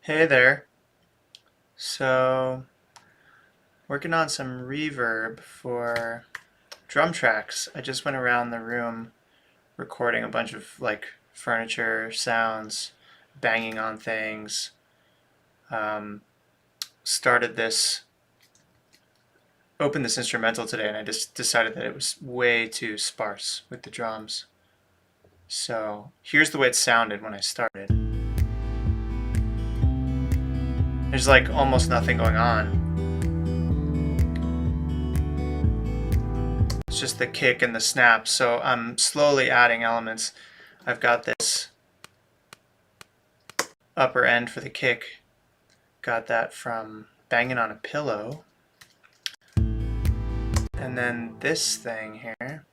Hey there. So, working on some reverb for drum tracks. I just went around the room recording a bunch of furniture sounds, banging on things. Started this, opened this instrumental today, and I just decided that it was way too sparse with the drums. So, here's the way it sounded when I started. There's like almost nothing going on. It's just the kick and the snap, so I'm slowly adding elements. I've got this upper end for the kick. Got that from banging on a pillow. And then this thing here.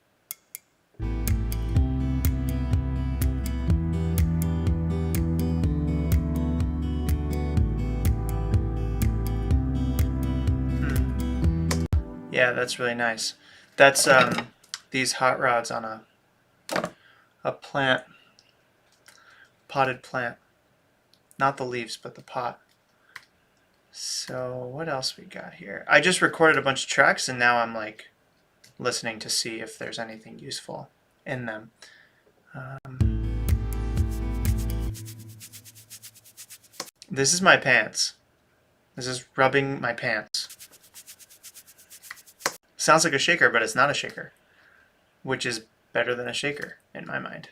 Yeah, that's really nice. That's these hot rods on a plant, potted plant. Not the leaves, but the pot. So what else we got here? I just recorded a bunch of tracks and now I'm like listening to see if there's anything useful in them. This is my pants. This is rubbing my pants. Sounds like a shaker, but it's not a shaker, which is better than a shaker in my mind.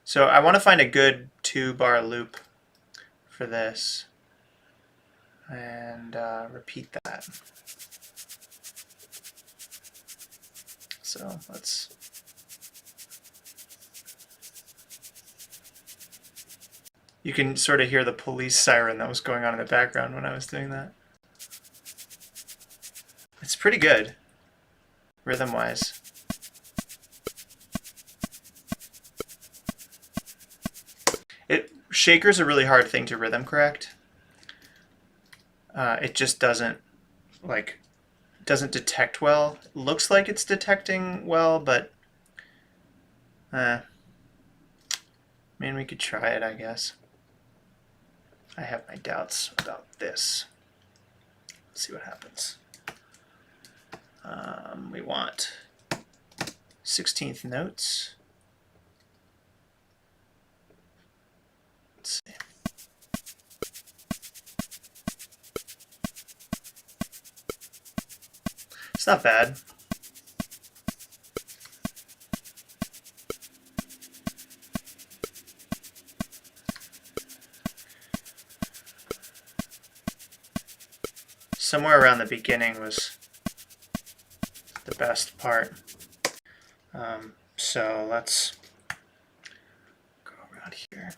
So I want to find a good 2-bar loop for this and repeat that. So let's you can sort of hear the police siren that was going on in the background when I was doing that. It's pretty good, rhythm-wise. Shaker's a really hard thing to rhythm correct. It just doesn't detect well. It looks like it's detecting well, but I mean, we could try it, I guess. I have my doubts about this. Let's see what happens. We want 16th notes. Let's see. It's not bad. Somewhere around the beginning was the best part. So let's go around here.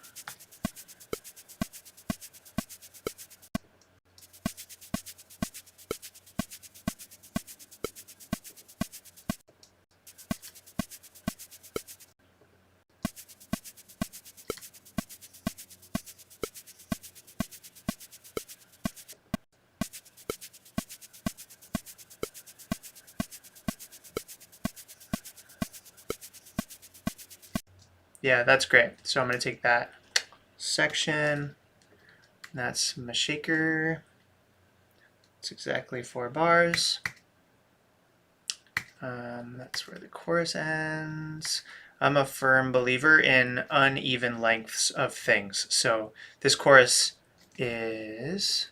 Yeah, that's great. So I'm going to take that section. That's my shaker. It's exactly 4 bars. That's where the chorus ends. I'm a firm believer in uneven lengths of things. So this chorus is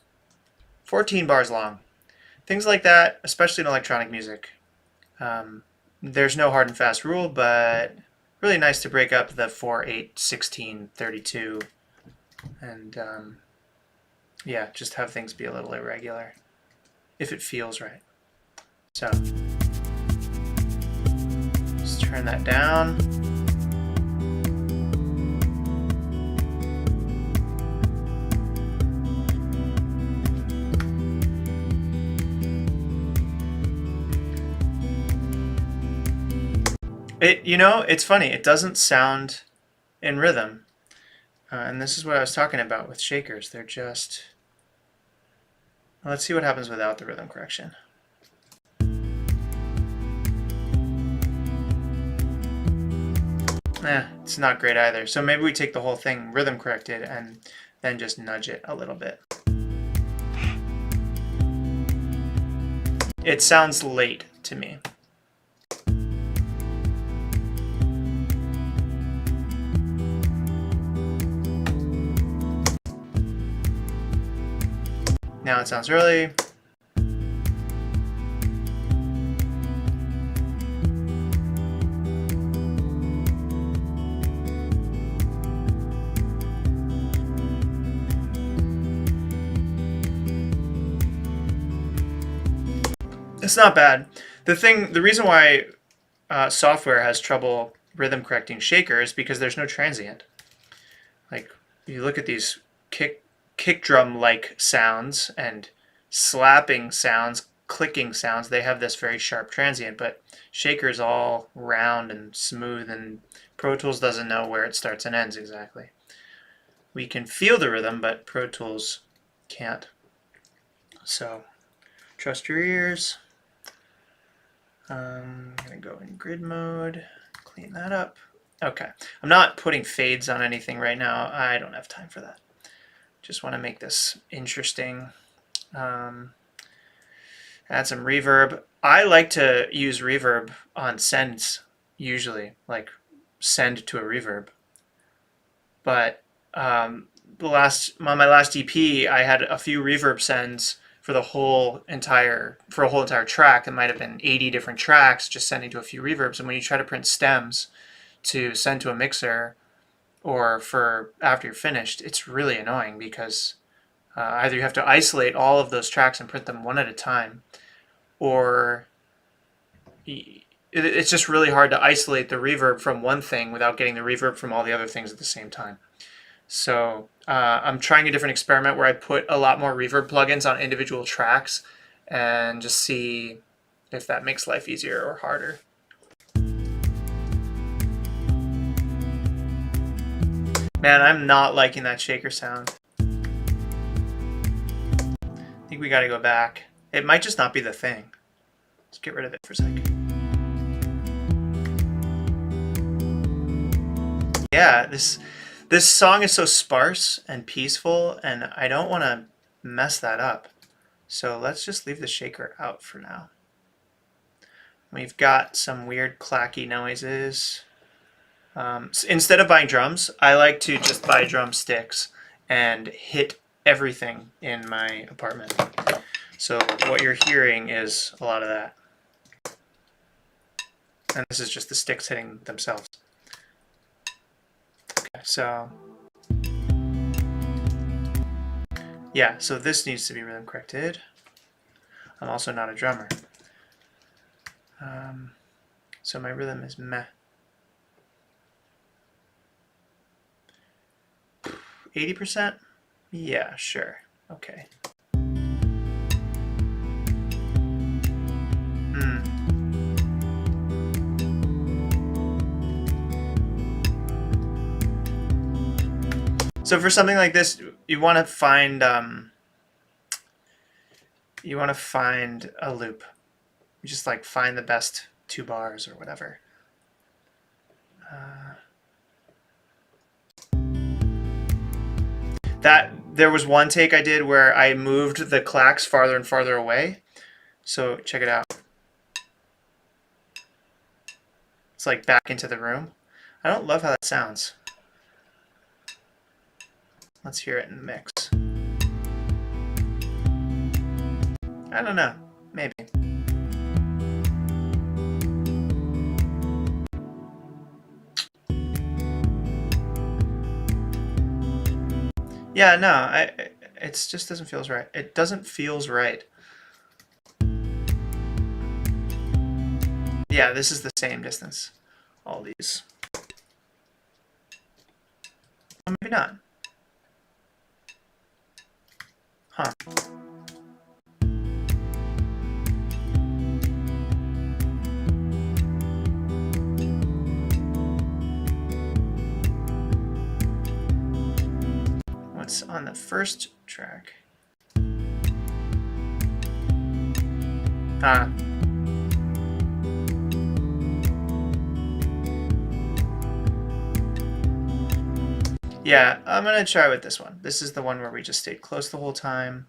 14 bars long. Things like that, especially in electronic music. There's no hard and fast rule, but really nice to break up the 4, 8, 16, 32, and yeah, just have things be a little irregular if it feels right. So let's turn that down. It's funny. It doesn't sound in rhythm. And this is what I was talking about with shakers. They're just... Let's see what happens without the rhythm correction. It's not great either. So maybe we take the whole thing rhythm corrected and then just nudge it a little bit. It sounds late to me. Now it sounds early. It's not bad. The reason why software has trouble rhythm correcting shaker is because there's no transient. Like, you look at these kick drum like sounds and slapping sounds, clicking sounds, they have this very sharp transient, but shaker is all round and smooth, and Pro Tools doesn't know where it starts and ends exactly. We can feel the rhythm, but Pro Tools can't. So trust your ears. I'm going to go in grid mode, clean that up. Okay, I'm not putting fades on anything right now. I don't have time for that. Just want to make this interesting. Add some reverb. I like to use reverb on sends usually, like send to a reverb. But on my last EP, I had a few reverb sends for a whole entire track. It might have been 80 different tracks, just sending to a few reverbs. And when you try to print stems to send to a mixer or for after you're finished, it's really annoying because either you have to isolate all of those tracks and print them one at a time, or it's just really hard to isolate the reverb from one thing without getting the reverb from all the other things at the same time. So I'm trying a different experiment where I put a lot more reverb plugins on individual tracks and just see if that makes life easier or harder. Man, I'm not liking that shaker sound. I think we gotta go back. It might just not be the thing. Let's get rid of it for a second. Yeah, this song is so sparse and peaceful, and I don't want to mess that up. So let's just leave the shaker out for now. We've got some weird clacky noises. So instead of buying drums, I like to just buy drumsticks and hit everything in my apartment. So what you're hearing is a lot of that. And this is just the sticks hitting themselves. Okay, so yeah, so this needs to be rhythm corrected. I'm also not a drummer. So my rhythm is meh. 80%? Yeah, sure. Okay. So for something like this, you want to find a loop. You just like find the best 2 bars or whatever. There was one take I did where I moved the clacks farther and farther away. So check it out. It's like back into the room. I don't love how that sounds. Let's hear it in the mix. I don't know. Maybe. Yeah, no, it just doesn't feel right. It doesn't feel right. Yeah, this is the same distance. All these. Well, maybe not. Huh. What's on the first track? Ah. Yeah, I'm going to try with this one. This is the one where we just stayed close the whole time.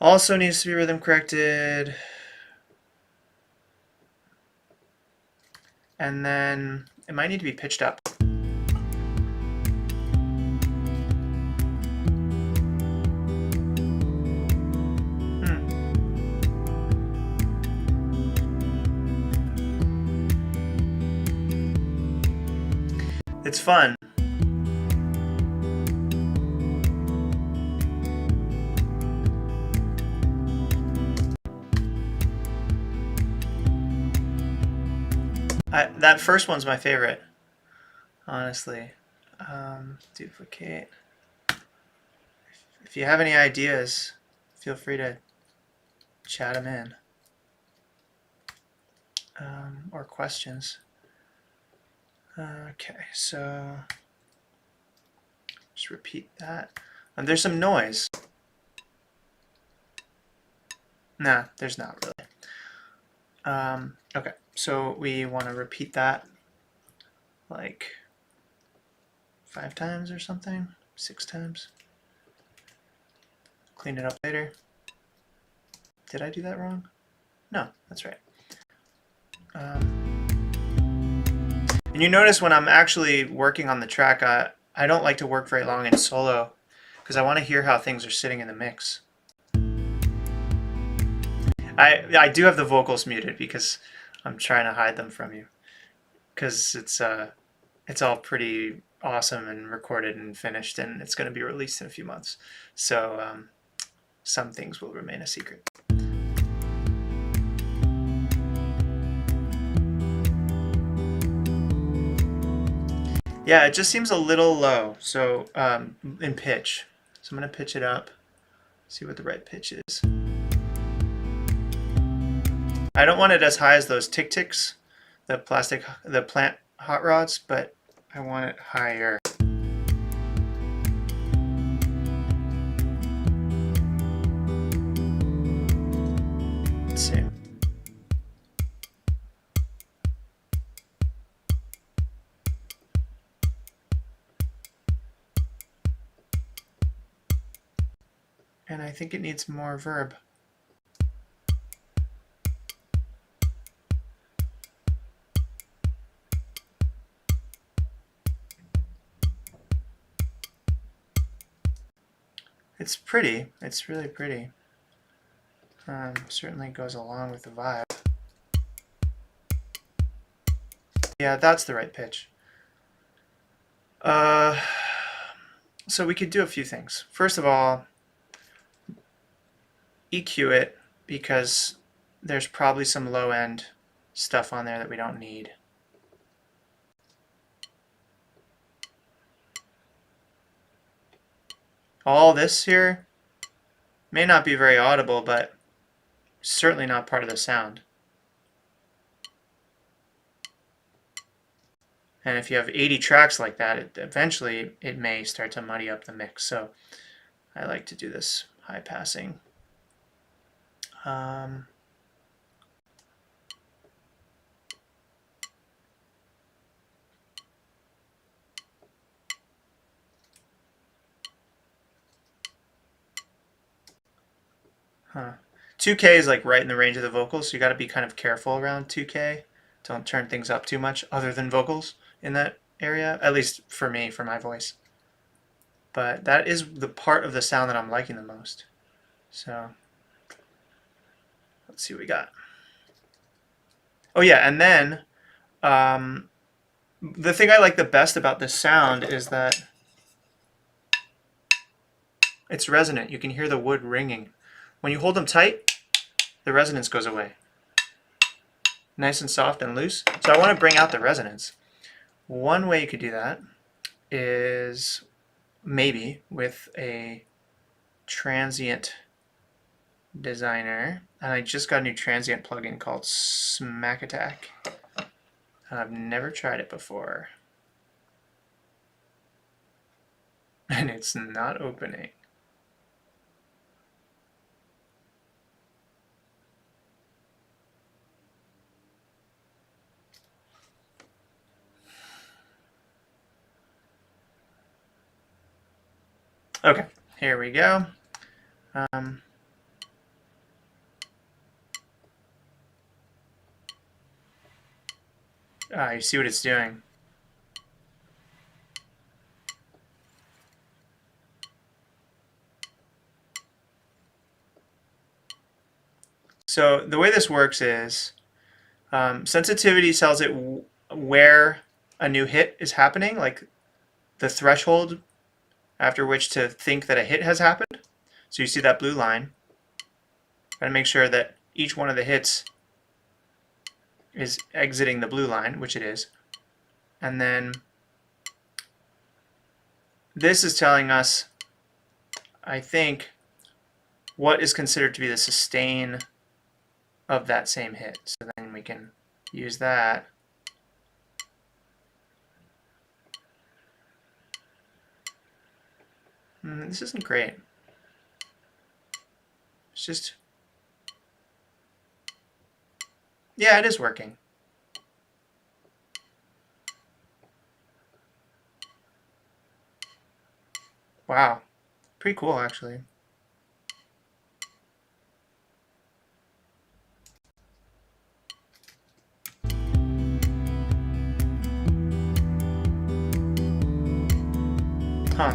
Also needs to be rhythm corrected. And then it might need to be pitched up. It's fun. That first one's my favorite, honestly. Duplicate. If you have any ideas, feel free to chat them in. Or questions. Okay, so just repeat that. There's some noise. Nah, there's not really. Okay, so we want to repeat that like 5 times or something, 6 times. Clean it up later. Did I do that wrong? No, that's right. And you notice when I'm actually working on the track, I don't like to work very long in solo because I want to hear how things are sitting in the mix. I do have the vocals muted because I'm trying to hide them from you because it's all pretty awesome and recorded and finished, and it's going to be released in a few months. So some things will remain a secret. Yeah, it just seems a little low, so in pitch. So I'm going to pitch it up, see what the right pitch is. I don't want it as high as those tic-tics, the plant hot rods, but I want it higher. Let's see. And I think it needs more verb. It's pretty. It's really pretty. Certainly goes along with the vibe. Yeah, that's the right pitch. So we could do a few things. First of all, EQ it because there's probably some low-end stuff on there that we don't need. All this here may not be very audible, but certainly not part of the sound. And if you have 80 tracks like that, eventually it may start to muddy up the mix. So I like to do this high passing. Huh. 2K is like right in the range of the vocals, so you got to be kind of careful around 2K. Don't turn things up too much other than vocals in that area, at least for me, for my voice. But that is the part of the sound that I'm liking the most. So let's see what we got. Oh yeah, and then the thing I like the best about this sound is that it's resonant. You can hear the wood ringing. When you hold them tight, the resonance goes away. Nice and soft and loose. So I want to bring out the resonance. One way you could do that is maybe with a Transient Designer. And I just got a new Transient plugin called Smack Attack. I've never tried it before. And it's not opening. Okay, here we go. You see what it's doing. So the way this works is sensitivity tells it where a new hit is happening, like the threshold after which to think that a hit has happened. So you see that blue line. Got to make sure that each one of the hits is exiting the blue line, which it is. And then this is telling us, I think, what is considered to be the sustain of that same hit. So then we can use that. This isn't great. It's just, yeah, it is working. Wow, pretty cool actually. Huh.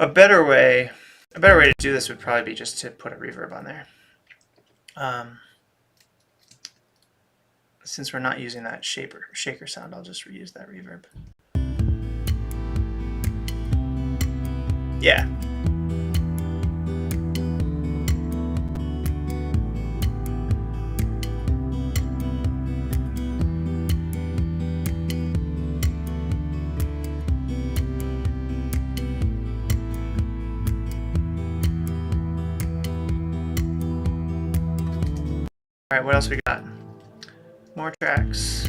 A better way to do this would probably be just to put a reverb on there. Since we're not using that shaker sound, I'll just reuse that reverb. Yeah. All right, what else we got? More tracks.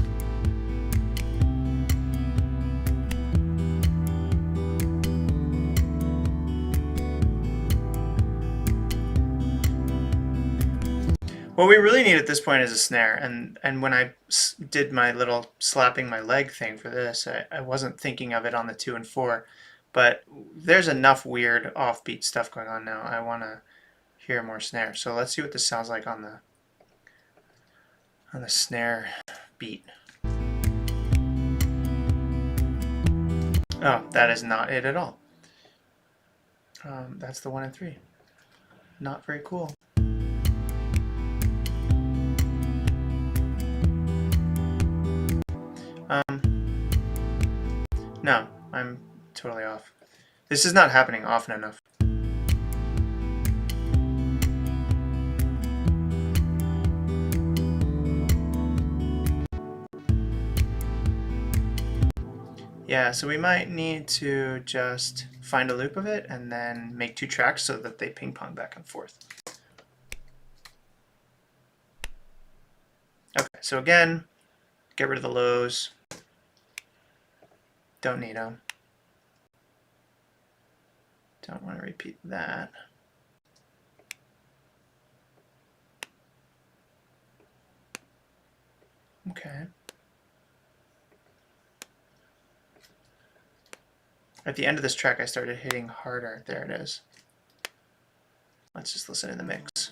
What we really need at this point is a snare, and when I did my little slapping my leg thing for this, I wasn't thinking of it on the 2 and 4, but there's enough weird offbeat stuff going on now. I want to hear more snare. So let's see what this sounds like on the snare beat. Oh, that is not it at all. That's the 1 and 3. Not very cool. No, I'm totally off. This is not happening often enough. Yeah, so we might need to just find a loop of it and then make 2 tracks so that they ping pong back and forth. Okay, so again, get rid of the lows. Don't need them. Don't want to repeat that. Okay. At the end of this track, I started hitting harder. There it is. Let's just listen to the mix.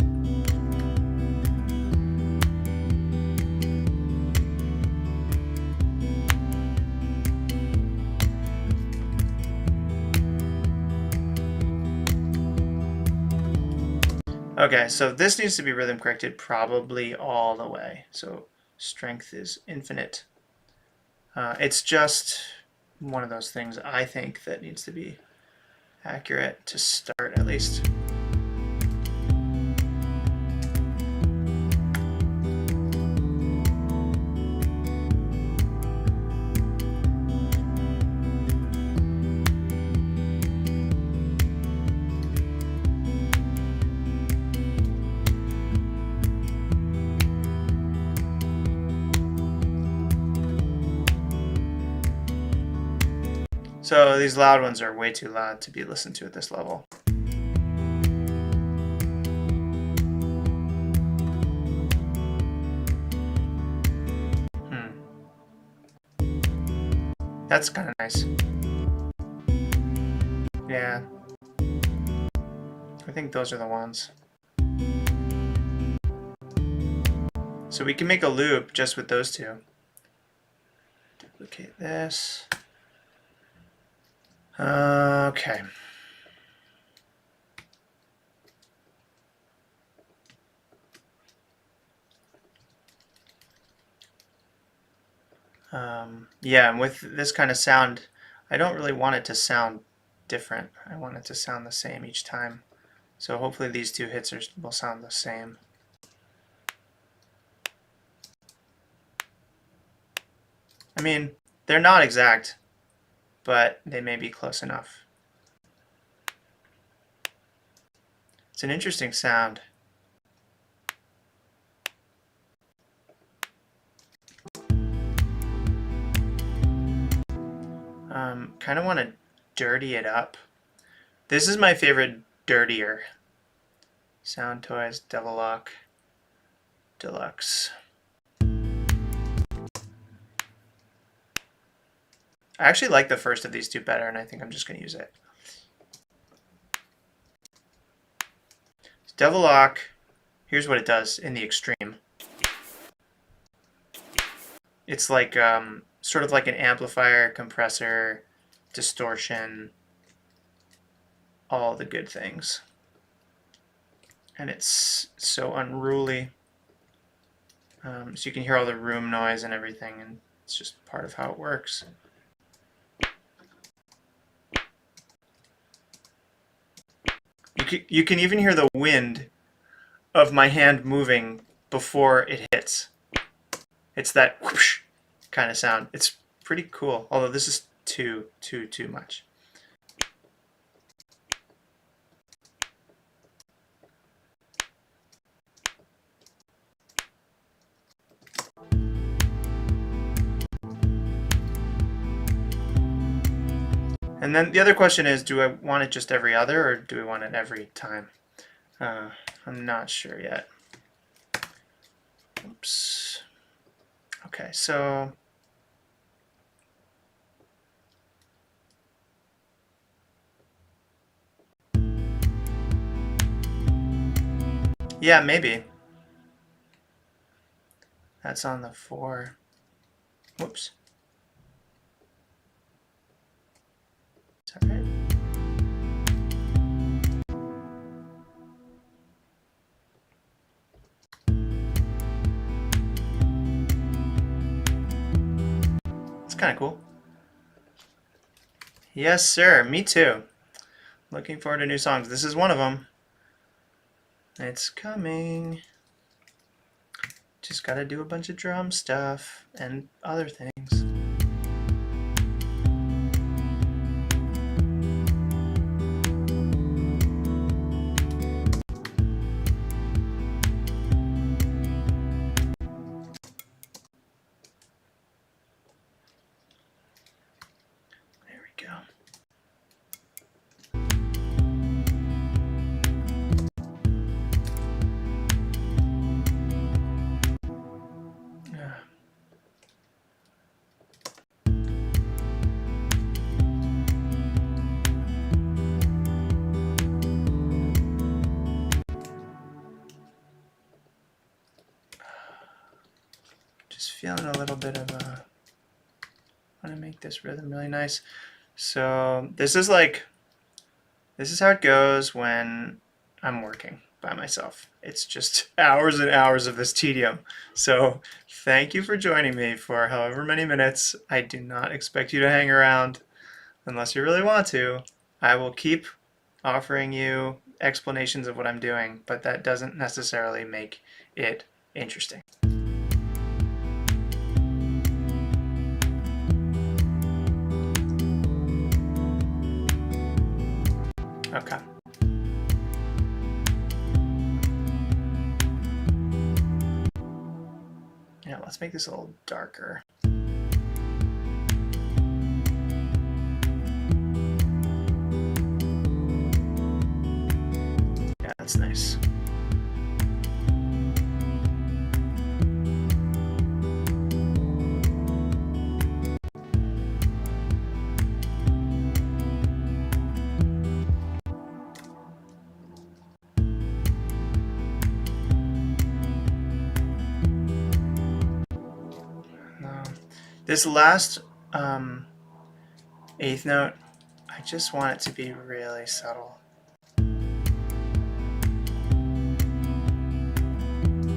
Okay, so this needs to be rhythm corrected probably all the way. So strength is infinite. It's just one of those things I think that needs to be accurate to start at least. So these loud ones are way too loud to be listened to at this level. That's kind of nice. Yeah. I think those are the ones. So we can make a loop just with those two. Duplicate this. Okay. Yeah, and with this kind of sound, I don't really want it to sound different. I want it to sound the same each time. So hopefully these two hits will sound the same. I mean, they're not exact, but they may be close enough. It's an interesting sound. Kind of want to dirty it up. This is my favorite dirtier. Sound Toys Devil Lock Deluxe. I actually like the first of these two better, and I think I'm just going to use it. Devil Lock, here's what it does in the extreme. It's like sort of like an amplifier, compressor, distortion, all the good things. And it's so unruly. So you can hear all the room noise and everything, and it's just part of how it works. You can even hear the wind of my hand moving before it hits. It's that whoosh kind of sound. It's pretty cool, although this is too much. And then the other question is, do I want it just every other, or do we want it every time? I'm not sure yet. Oops. Okay, so yeah, maybe. That's on the 4. Whoops. Is that right? It's kind of cool. Yes, sir. Me too. Looking forward to new songs. This is one of them. It's coming. Just gotta do a bunch of drum stuff and other things. There we go. Feeling a little bit of a, I want to make this rhythm really nice. So this is how it goes when I'm working by myself. It's just hours and hours of this tedium. So thank you for joining me for however many minutes. I do not expect you to hang around unless you really want to. I will keep offering you explanations of what I'm doing, but that doesn't necessarily make it interesting. Okay. Yeah, let's make this a little darker. That's nice. This last eighth note, I just want it to be really subtle.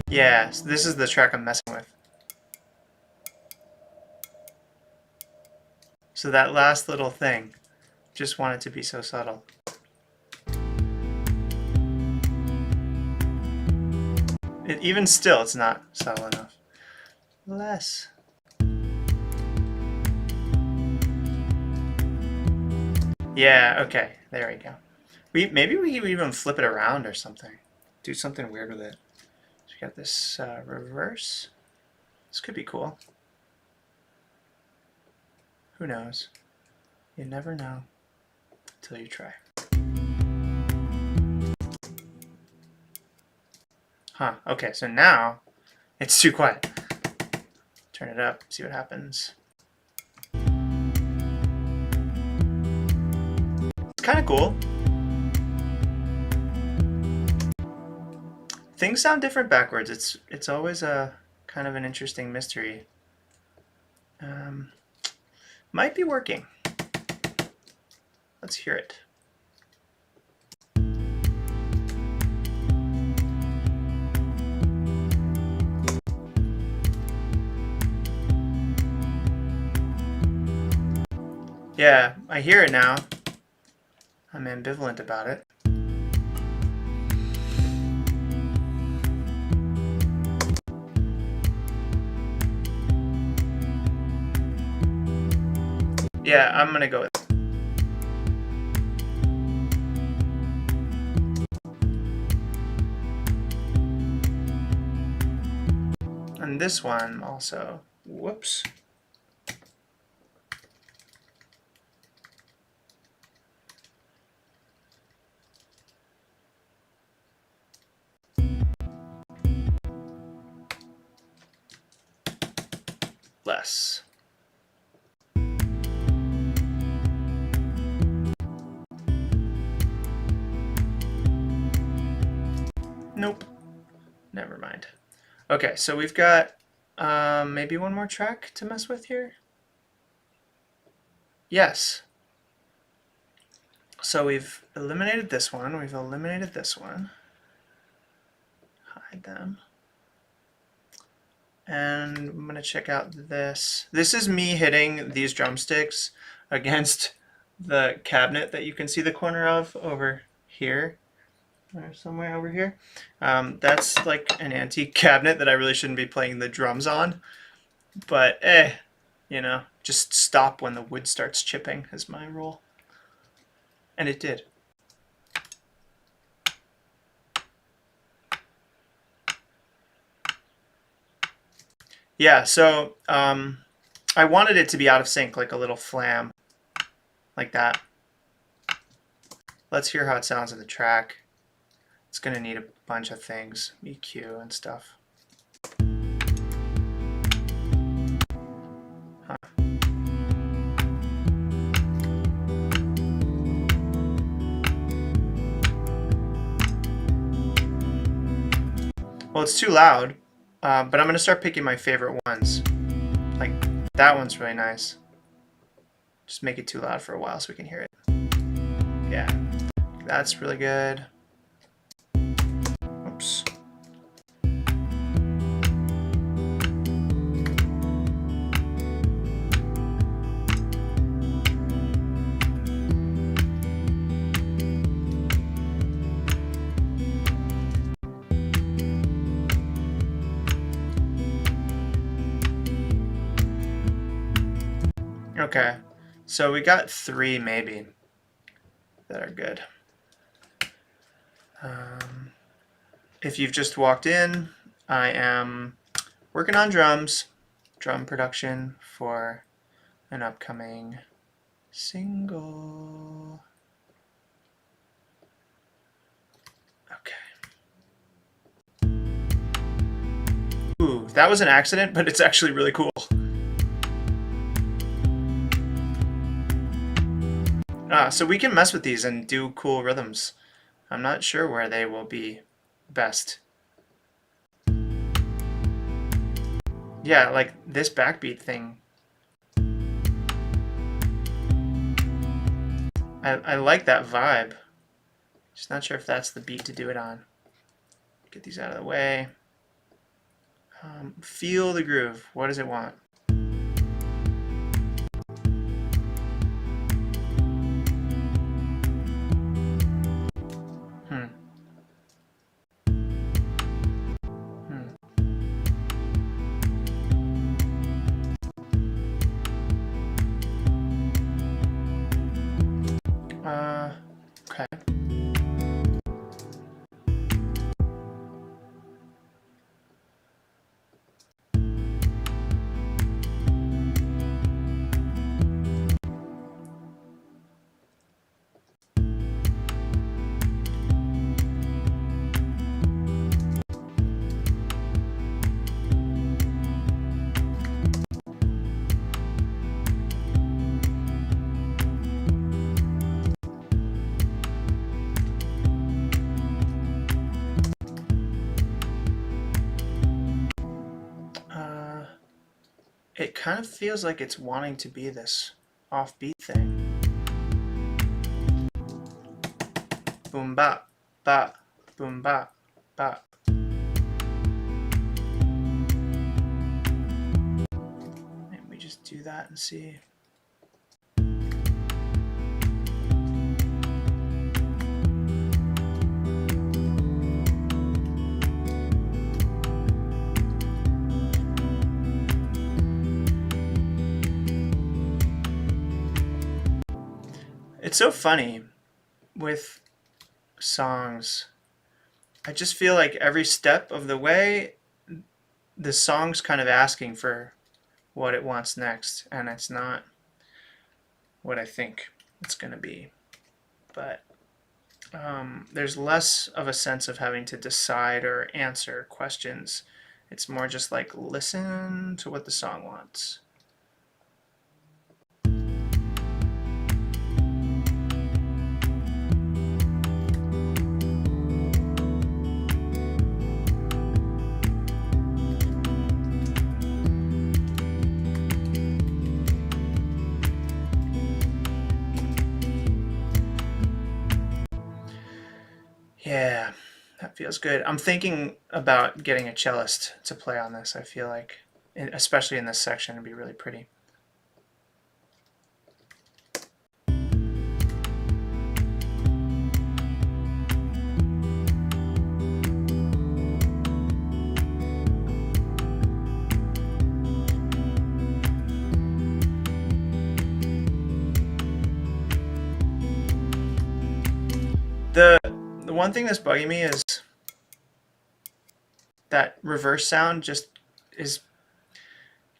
Yeah, so this is the track I'm messing with. So that last little thing, just want it to be so subtle. Even still, it's not subtle enough. Less. Yeah, okay, there we go. Maybe we can even flip it around or something. Do something weird with it. So we got this reverse. This could be cool. Who knows? You never know until you try. Huh, okay, so now it's too quiet. Turn it up, see what happens. It's kind of cool. Things sound different backwards. It's always a kind of an interesting mystery. Might be working. Let's hear it. Yeah, I hear it now. I'm ambivalent about it. Yeah, I'm gonna go with it. And this one also. Whoops. Less. Nope. Never mind. Okay, so we've got maybe one more track to mess with here. Yes. So we've eliminated this one. We've eliminated this one. Hide them. And I'm going to check out this. This is me hitting these drumsticks against the cabinet that you can see the corner of over here. Or somewhere over here. That's like an antique cabinet that I really shouldn't be playing the drums on. But you know, just stop when the wood starts chipping is my rule. And it did. Yeah, so I wanted it to be out of sync, like a little flam, like that. Let's hear how it sounds in the track. It's going to need a bunch of things, EQ and stuff. Huh. Well, it's too loud, but I'm going to start picking my favorite ones. Like, that one's really nice. Just make it too loud for a while so we can hear it. Yeah, that's really good. Oops. Okay, so we got 3 maybe that are good. If you've just walked in, I am working on drums, drum production for an upcoming single. Okay. Ooh, that was an accident, but it's actually really cool. So we can mess with these and do cool rhythms. I'm not sure where they will be best. Yeah, like this backbeat thing. I like that vibe. Just not sure if that's the beat to do it on. Get these out of the way. Feel the groove. What does it want? Okay. It kind of feels like it's wanting to be this offbeat thing. Boom bop, bop, boom bop, bop. Maybe we just do that and see. It's so funny with songs. I just feel like every step of the way, the song's kind of asking for what it wants next, and it's not what I think it's going to be. But there's less of a sense of having to decide or answer questions. It's more just like listen to what the song wants. Yeah, that feels good. I'm thinking about getting a cellist to play on this. I feel like, especially in this section, it'd be really pretty. The one thing that's bugging me is that reverse sound just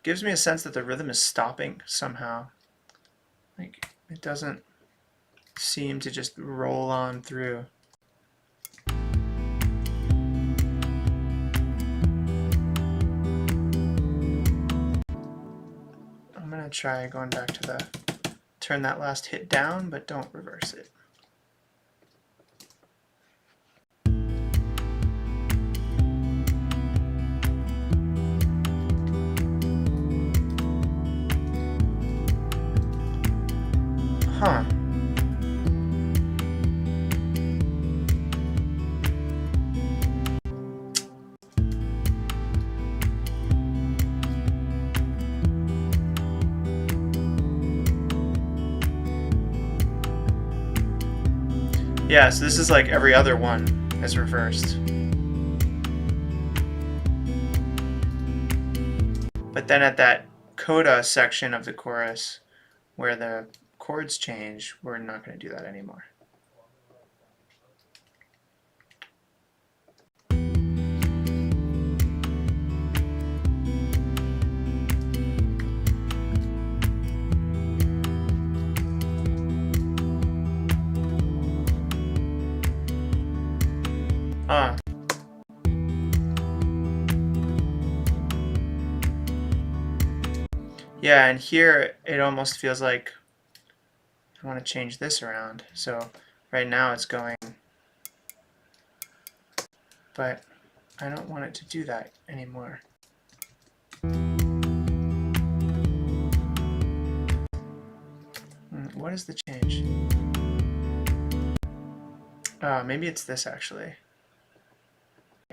gives me a sense that the rhythm is stopping somehow. Like it doesn't seem to just roll on through. I'm gonna try going back to turn that last hit down, but don't reverse it. Huh. Yeah, so this is like every other one is reversed. But then at that coda section of the chorus where the chords change, we're not going to do that anymore. Yeah, and here it almost feels like I want to change this around. So right now it's going, but I don't want it to do that anymore. What is the change? Maybe it's this actually.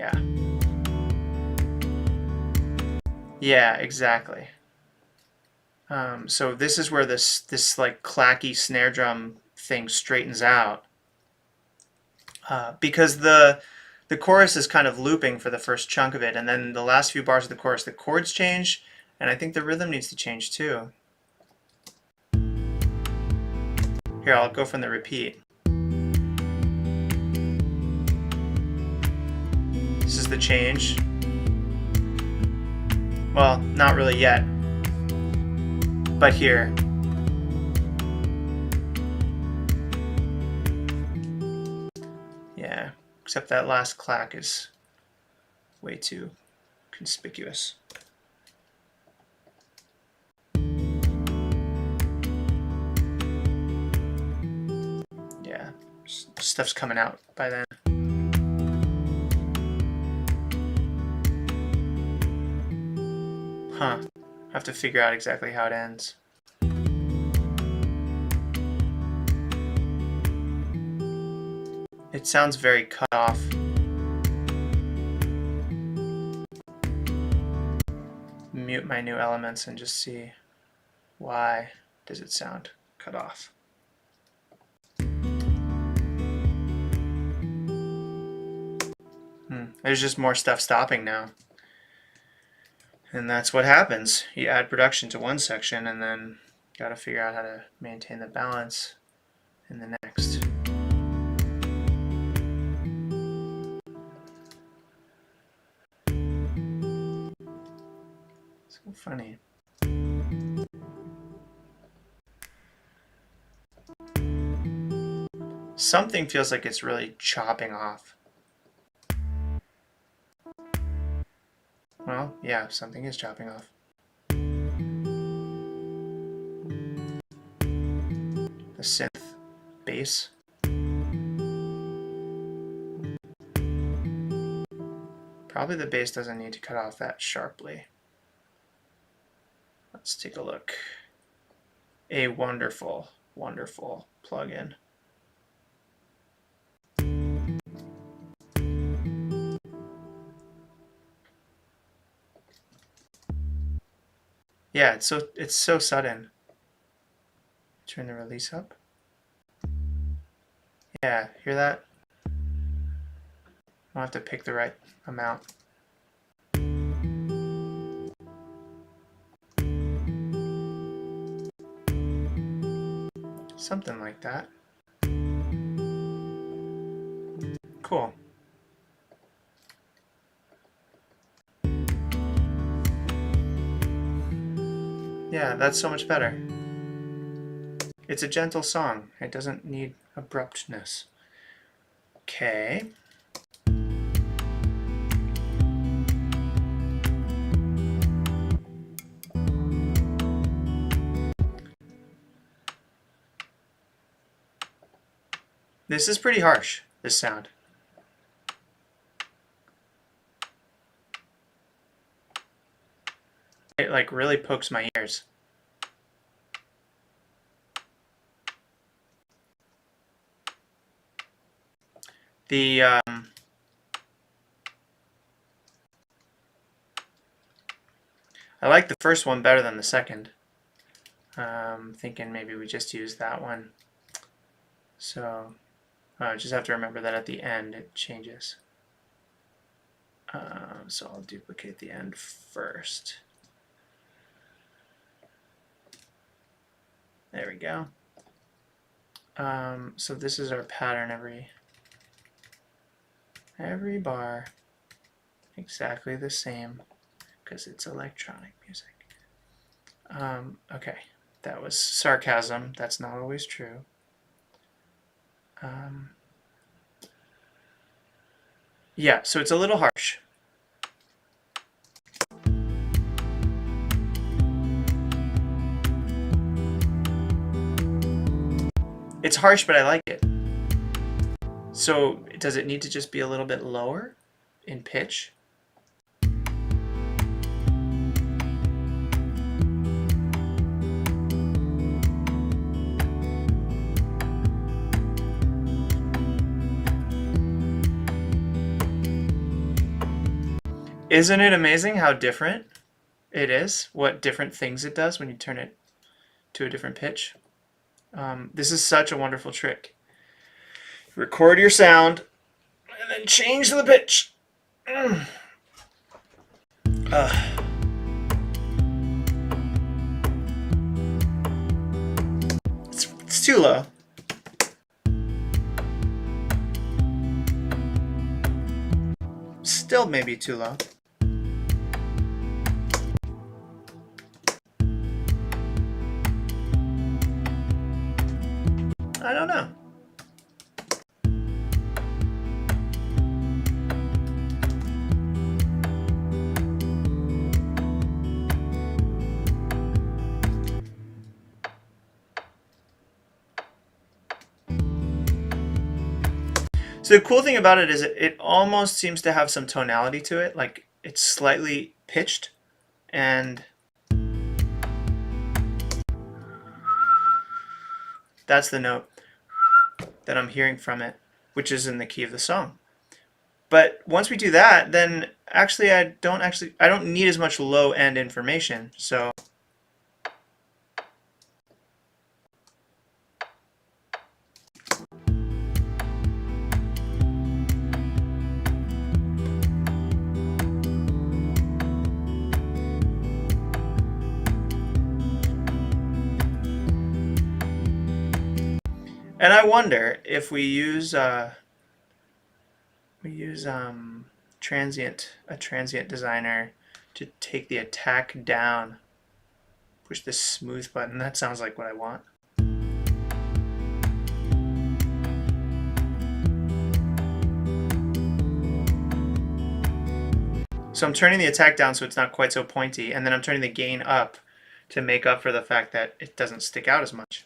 Yeah. Yeah, exactly. So this is where this like clacky snare drum thing straightens out, because the chorus is kind of looping for the first chunk of it, and then the last few bars of the chorus, the chords change, and I think the rhythm needs to change too. Here, I'll go from the repeat. This is the change. Well, not really yet, but here. Yeah, except that last clack is way too conspicuous. Yeah, stuff's coming out by then. Huh. I have to figure out exactly how it ends. It sounds very cut off. Mute my new elements and just see why does it sound cut off. There's just more stuff stopping now. And that's what happens. You add production to one section and then got to figure out how to maintain the balance in the next. So funny. Something feels like it's really chopping off. Well, yeah, something is chopping off. The synth bass. Probably the bass doesn't need to cut off that sharply. Let's take a look. A wonderful, wonderful plugin. Yeah, it's so sudden. Turn the release up. Yeah, hear that? I'll have to pick the right amount. Something like that. Cool. Yeah, that's so much better. It's a gentle song. It doesn't need abruptness. Okay. This is pretty harsh, this sound. It like really pokes my ears. I like the first one better than the second. Thinking maybe we just use that one. So just have to remember that at the end it changes. So I'll duplicate the end first. There we go. So this is our pattern every bar, exactly the same, because it's electronic music. Okay, that was sarcasm. That's not always true. Yeah, so it's a little harsh. It's harsh, but I like it. So does it need to just be a little bit lower in pitch? Isn't it amazing how different it is? What different things it does when you turn it to a different pitch? This is such a wonderful trick. Record your sound and then change the pitch. It's too low. Still maybe too low. I don't know. So the cool thing about it is it almost seems to have some tonality to it, like it's slightly pitched, and that's the note that I'm hearing from it, which is in the key of the song. But once we do that, then actually I don't need as much low end information. So and I wonder if we use Transient Designer to take the attack down. Push this smooth button. That sounds like what I want. So I'm turning the attack down so it's not quite so pointy, and then I'm turning the gain up to make up for the fact that it doesn't stick out as much.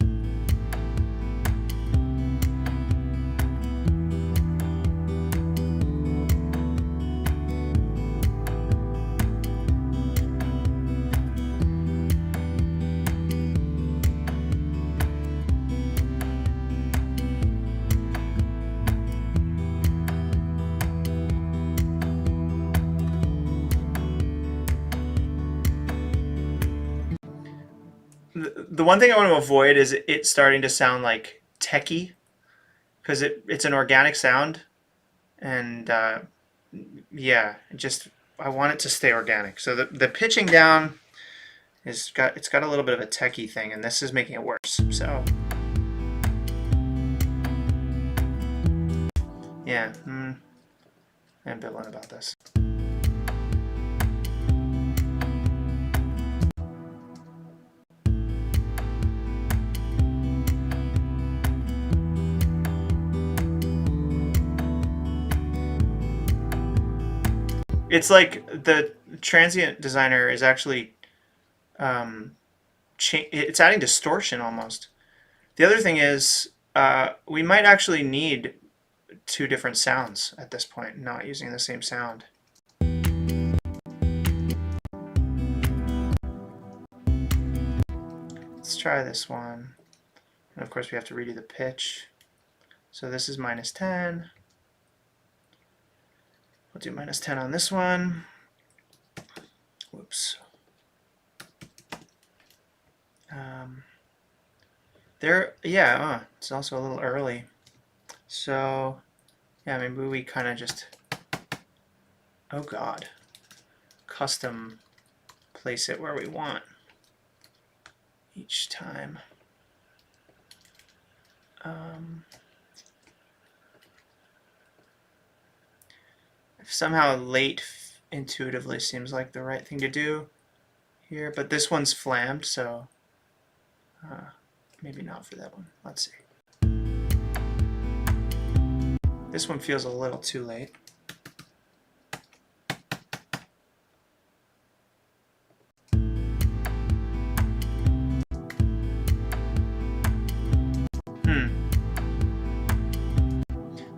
The one thing I want to avoid is it starting to sound like techie, because it's an organic sound, and yeah, I want it to stay organic. So the pitching down it's got a little bit of a techie thing, and this is making it worse. So yeah, I'm ambivalent about this. It's like the Transient Designer is actually it's adding distortion almost. The other thing is we might actually need two different sounds at this point, not using the same sound. Let's try this one. And of course we have to redo the pitch. So this is -10. We'll do -10 on this one. Whoops. It's also a little early. So, yeah, maybe we kind of just, oh God, custom place it where we want each time. Somehow late intuitively seems like the right thing to do here, but this one's flammed, so maybe not for that one. Let's see. This one feels a little too late.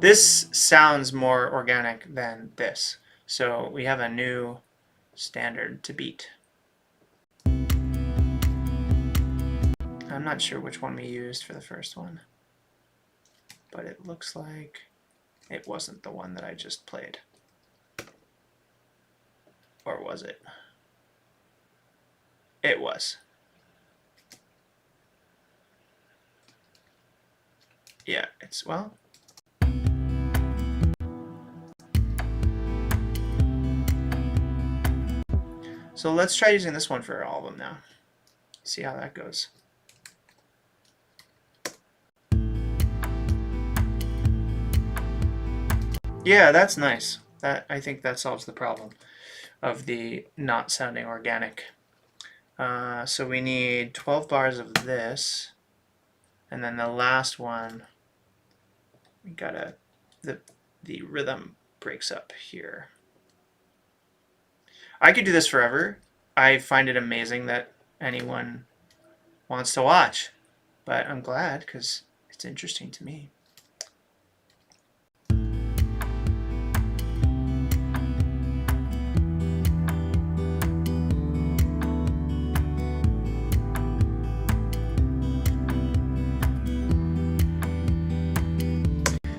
This sounds more organic than this. So we have a new standard to beat. I'm not sure which one we used for the first one, but it looks like it wasn't the one that I just played. Or was it? It was. Yeah, it's, well. So let's try using this one for all of them now. See how that goes. Yeah, that's nice. I think that solves the problem of the not sounding organic. So we need 12 bars of this, and then the last one, we gotta, the rhythm breaks up here. I could do this forever. I find it amazing that anyone wants to watch, but I'm glad because it's interesting to me.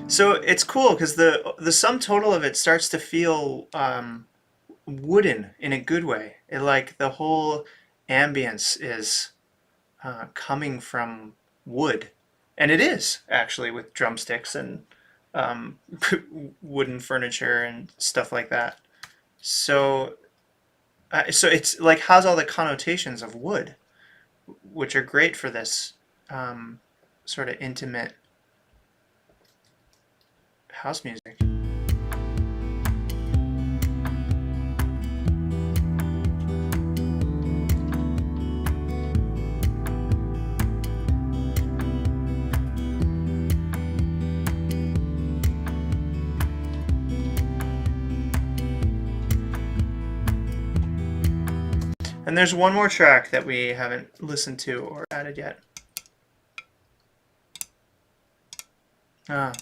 So it's cool because the sum total of it starts to feel wooden in a good way. It, like, the whole ambience is coming from wood, and it is actually, with drumsticks and wooden furniture and stuff like that. So so it's like has all the connotations of wood, which are great for this sort of intimate house music. And there's one more track that we haven't listened to or added yet. Ah.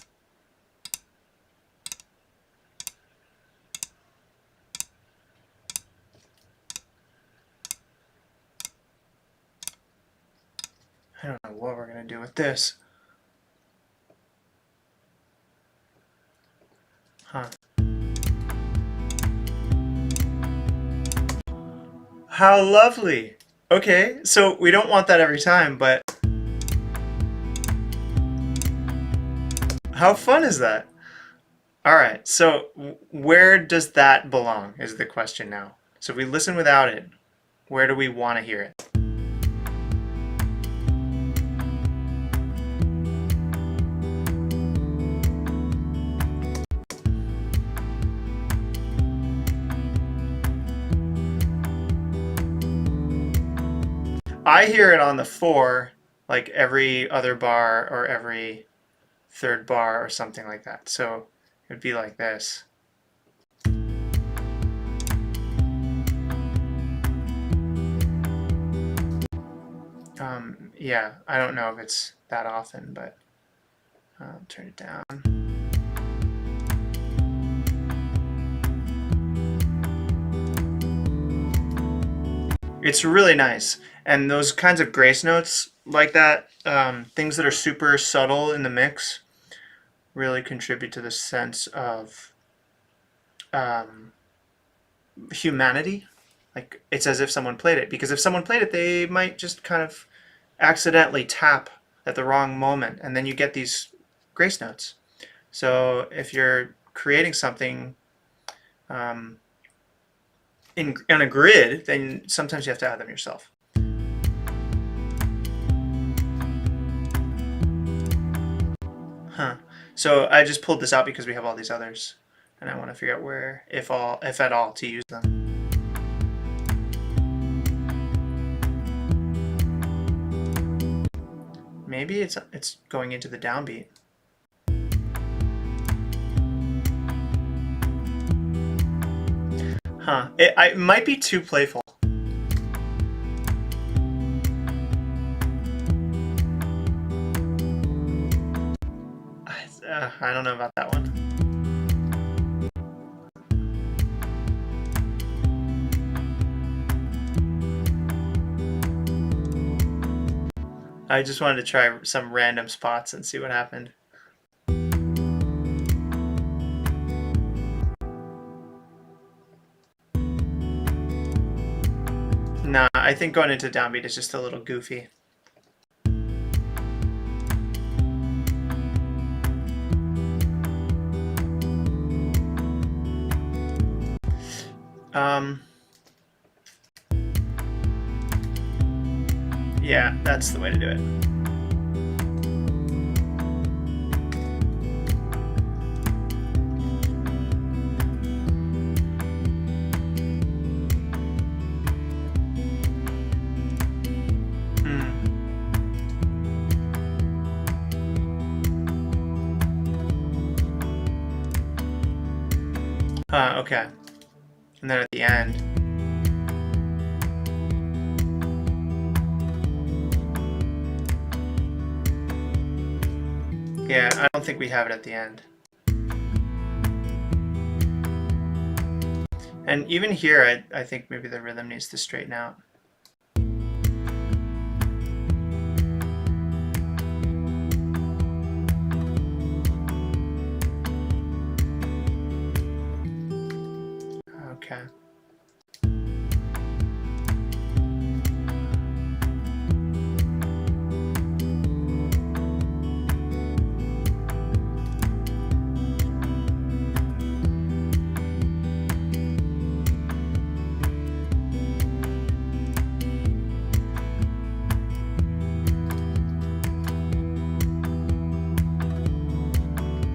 I don't know what we're going to do with this. Huh. How lovely. Okay, so we don't want that every time, but how fun is that? All right, so where does that belong is the question now. So if we listen without it, where do we want to hear it? I hear it on the 4, like every other bar or every third bar or something like that. So it would be like this. Yeah, I don't know if it's that often, but I'll turn it down. It's really nice. And those kinds of grace notes like that, things that are super subtle in the mix, really contribute to the sense of humanity. Like, it's as if someone played it. Because if someone played it, they might just kind of accidentally tap at the wrong moment, and then you get these grace notes. So if you're creating something on a grid, then sometimes you have to add them yourself. Huh. So I just pulled this out because we have all these others, and I want to figure out where, if at all, to use them. Maybe it's going into the downbeat. Huh. It might be too playful. I don't know about that one. I just wanted to try some random spots and see what happened. Nah, I think going into downbeat is just a little goofy. Yeah, that's the way to do it. Okay. And then at the end. Yeah, I don't think we have it at the end. And even here, I think maybe the rhythm needs to straighten out. Okay.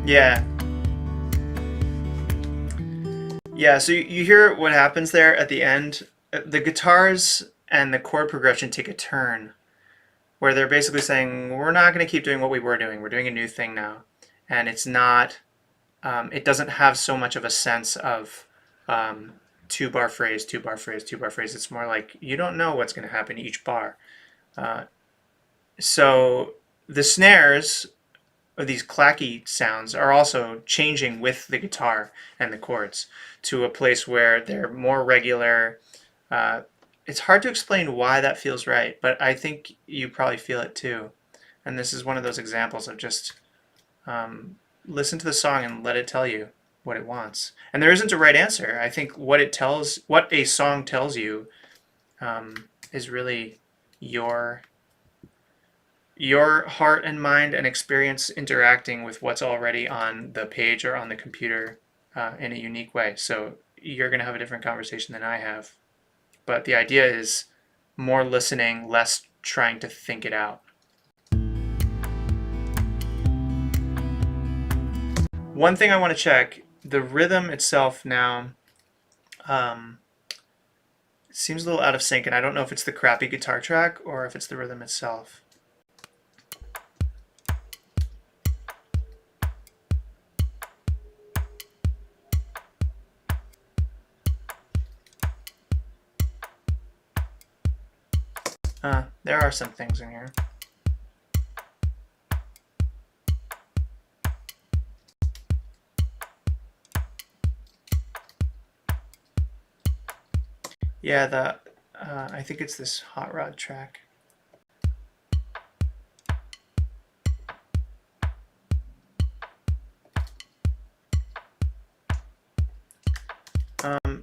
Yeah. Yeah, so you hear what happens there at the end. The guitars and the chord progression take a turn where they're basically saying, we're not going to keep doing what we were doing. We're doing a new thing now. And it's not, it doesn't have so much of a sense of 2-bar phrase, 2-bar phrase, 2-bar phrase. It's more like you don't know what's going to happen each bar. So the snares, or these clacky sounds, are also changing with the guitar and the chords to a place where they're more regular. It's hard to explain why that feels right, but I think you probably feel it too. And this is one of those examples of just listen to the song and let it tell you what it wants. And there isn't a right answer. I think what a song tells you is really your heart and mind and experience interacting with what's already on the page or on the computer in a unique way. So you're going to have a different conversation than I have. But the idea is more listening, less trying to think it out. One thing I want to check, the rhythm itself now seems a little out of sync, and I don't know if it's the crappy guitar track or if it's the rhythm itself. There are some things in here. Yeah, I think it's this hot rod track.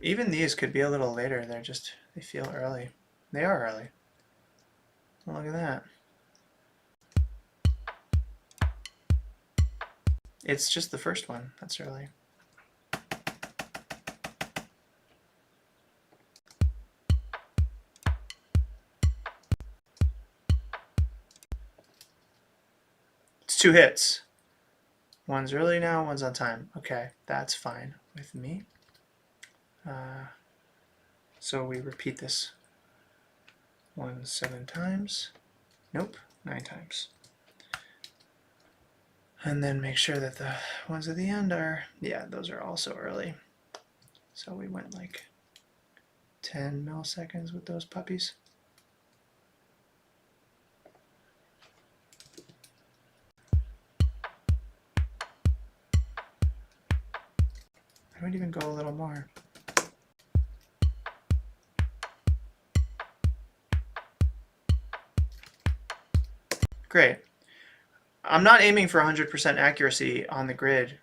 Even these could be a little later. They feel early. They are early. Oh, look at that. It's just the first one. That's early. It's 2 hits. One's early now, one's on time. Okay, that's fine with me. So we repeat this 7 times. Nope, 9 times. And then make sure that the ones at the end are, yeah, those are also early. So we went like 10 milliseconds with those puppies. might even go a little more. Great. I'm not aiming for 100% accuracy on the grid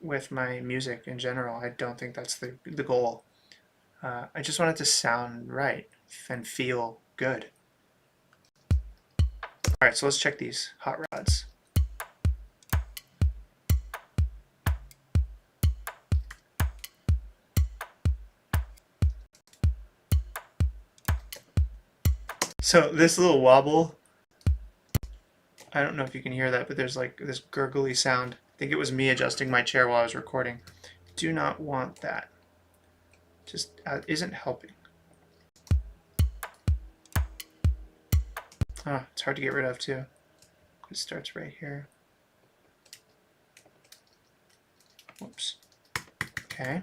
with my music in general. I don't think that's the goal. I just want it to sound right and feel good. All right, so let's check these hot rods. So this little wobble, I don't know if you can hear that, but there's like this gurgly sound. I think it was me adjusting my chair while I was recording. Do not want that. Just isn't helping. Oh, it's hard to get rid of too. It starts right here. Whoops. Okay.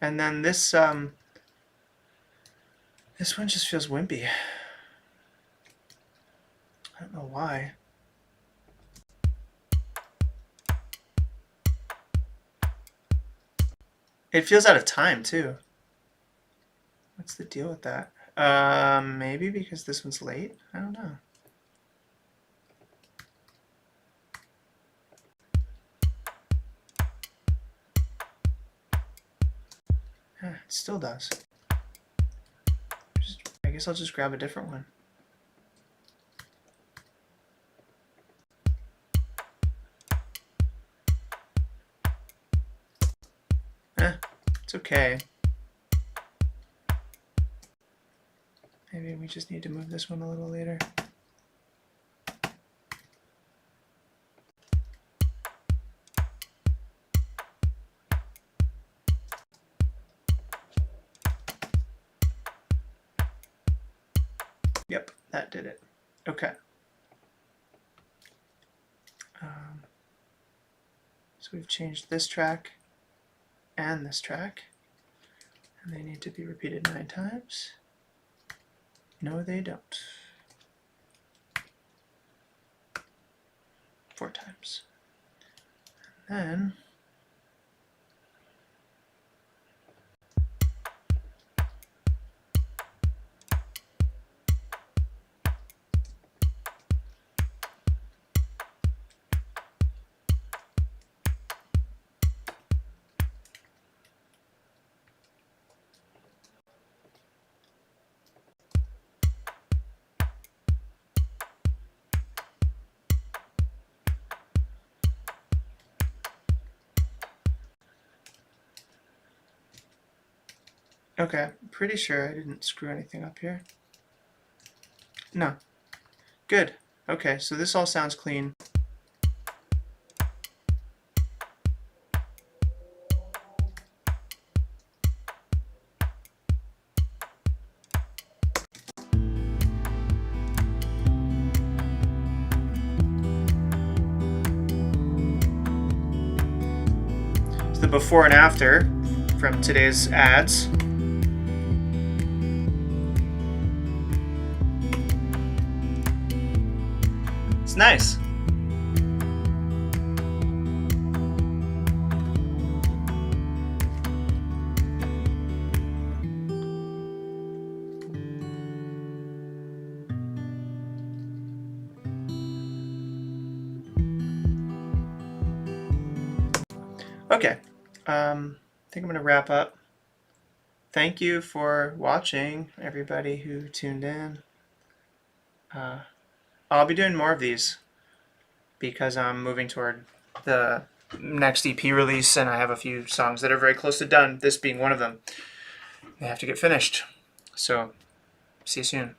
And then this one just feels wimpy. I don't know why. It feels out of time too. What's the deal with that? Maybe because this one's late? I don't know. Yeah, it still does. I guess I'll just grab a different one. It's okay. Maybe we just need to move this one a little later. Yep, that did it. Okay. So we've changed this track and this track, and they need to be repeated 9 times. No, they don't. 4 times. And then okay, pretty sure I didn't screw anything up here. No. Good. Okay, so this all sounds clean. So the before and after from today's ads. It's nice. Okay, I think I'm going to wrap up. Thank you for watching, everybody who tuned in. I'll be doing more of these because I'm moving toward the next EP release, and I have a few songs that are very close to done, this being one of them. They have to get finished. So, see you soon.